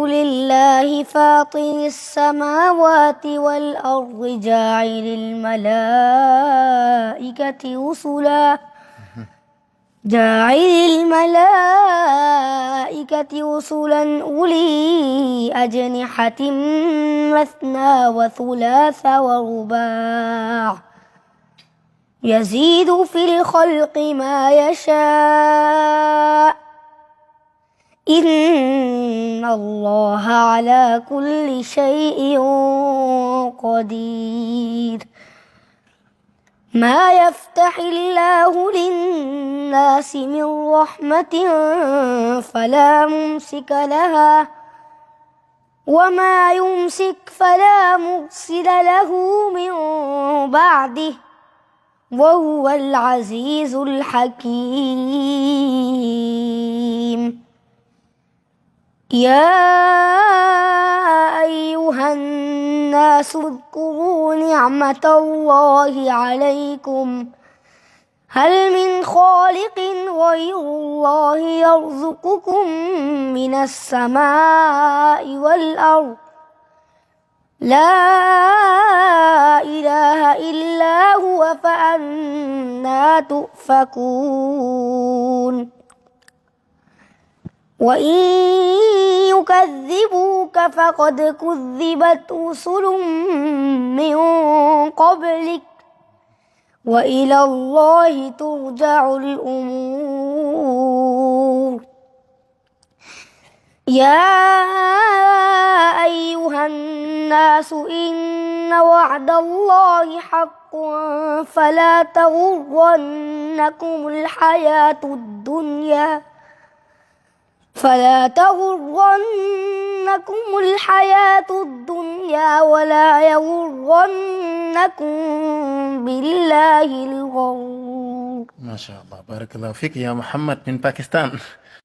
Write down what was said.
لله فاطر السماوات والأرض جاعل الملائكة رسلا أولي أجنحة مثنى وثلاث ورباع يزيد في الخلق ما يشاء إن الله على كل شيء قدير. ما يفتح الله للناس من رحمة فلا ممسك لها وما يمسك فلا مرسل له من بعده وهو العزيز الحكيم. يا أيها الناس اذكروا نعمة الله عليكم هل من خالق غير الله يرزقكم من السماء والأرض لا إله إلا هو فأنى تؤفكون. وإن يكذبوك فقد كذبت رسل من قبلك وإلى الله ترجع الأمور. يا أيها الناس إن وعد الله حق فلا تغرنكم الحياة الدنيا ولا يغرنكم بالله الغرور. ما شاء الله، بارك الله فيك يا محمد من باكستان.